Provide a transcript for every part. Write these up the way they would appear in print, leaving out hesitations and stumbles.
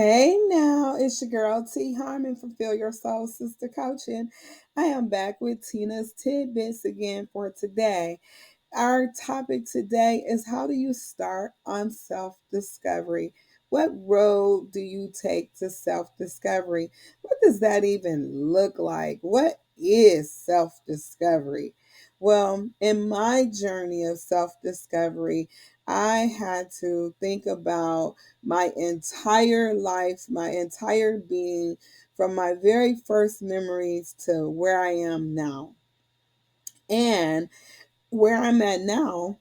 Hey now, it's your girl T Harmon from Feel Your Soul Sister Coaching. I am back with Tina's Tidbits again for today. Our topic today is how do you start on self discovery? What road do you take to self discovery? What does that even look like? What is self discovery? Well, in my journey of self discovery, I had to think about my entire life, my entire being, from my very first memories to where I am now. And where I'm at now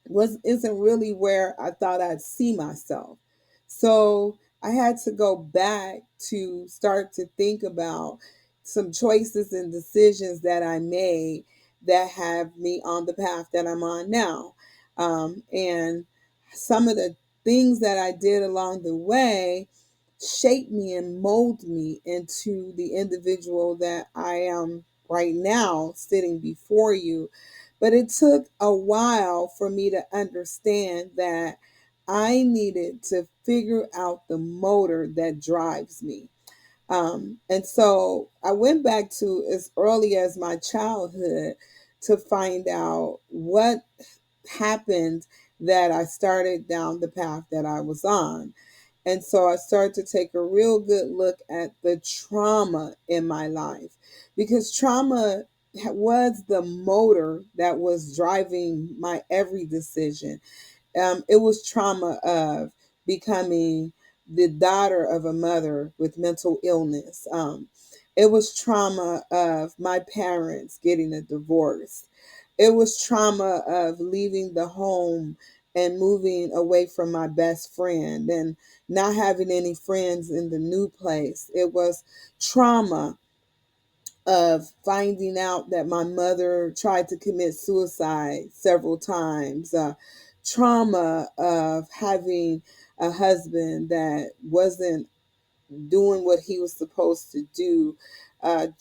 was isn't really where I thought I'd see myself. So I had to go back to start to think about some choices and decisions that I made that have me on the path that I'm on now. And some of the things that I did along the way shaped me and mold me into the individual that I am right now sitting before you. But it took a while for me to understand that I needed to figure out the motor that drives me. And so I went back to as early as my childhood to find out what happened that I started down the path that I was on. And so I started to take a real good look at the trauma in my life because trauma was the motor that was driving my every decision. It was trauma of becoming the daughter of a mother with mental illness. It was trauma of my parents getting a divorce. It was trauma of leaving the home and moving away from my best friend and not having any friends in the new place. It was trauma of finding out that my mother tried to commit suicide several times, trauma of having a husband that wasn't doing what he was supposed to do,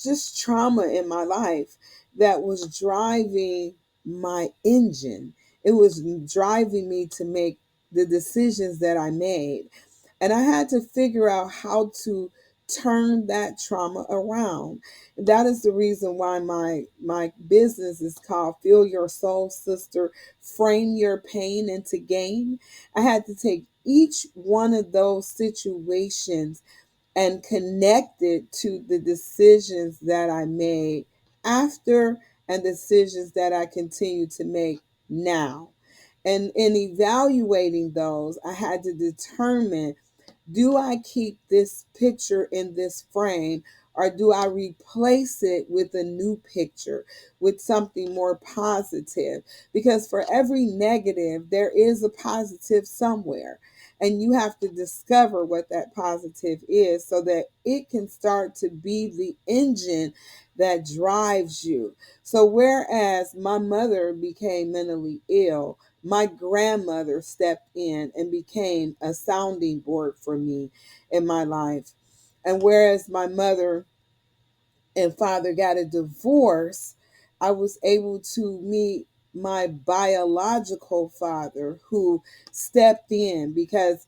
just trauma in my life that was driving my engine. It was driving me to make the decisions that I made. And I had to figure out how to turn that trauma around. That is the reason why my business is called Feel Your Soul Sister, Frame Your Pain into Gain. I had to take each one of those situations and connect it to the decisions that I made after and decisions that I continue to make now. And in evaluating those, I had to determine, do I keep this picture in this frame or do I replace it with a new picture, with something more positive? Because for every negative, there is a positive somewhere. And you have to discover what that positive is so that it can start to be the engine that drives you. So, whereas my mother became mentally ill, my grandmother stepped in and became a sounding board for me in my life. And whereas my mother and father got a divorce, I was able to meet my biological father who stepped in because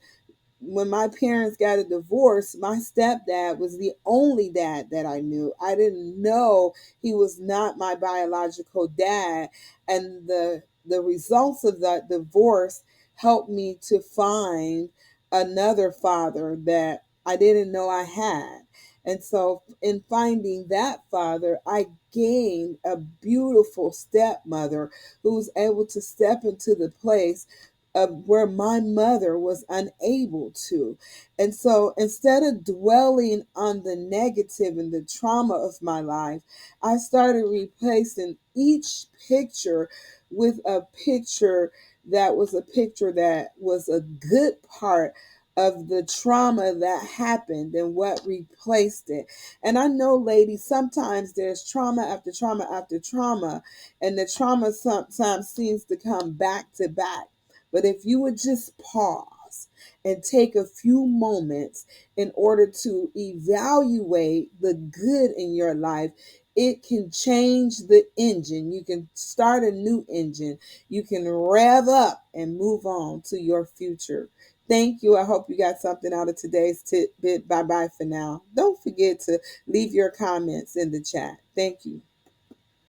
when my parents got a divorce, my stepdad was the only dad that I knew. I didn't know he was not my biological dad. And the results of that divorce helped me to find another father that I didn't know I had. And so in finding that father, I gained a beautiful stepmother who was able to step into the place of where my mother was unable to. And so instead of dwelling on the negative and the trauma of my life, I started replacing each picture with a picture that was a picture that was a good part of the trauma that happened and what replaced it. And I know, ladies, sometimes there's trauma after trauma after trauma, and the trauma sometimes seems to come back to back. But if you would just pause and take a few moments in order to evaluate the good in your life, it can change the engine. You can start a new engine. You can rev up and move on to your future. Thank you. I hope you got something out of today's tidbit. Bye bye for now. Don't forget to leave your comments in the chat. Thank you.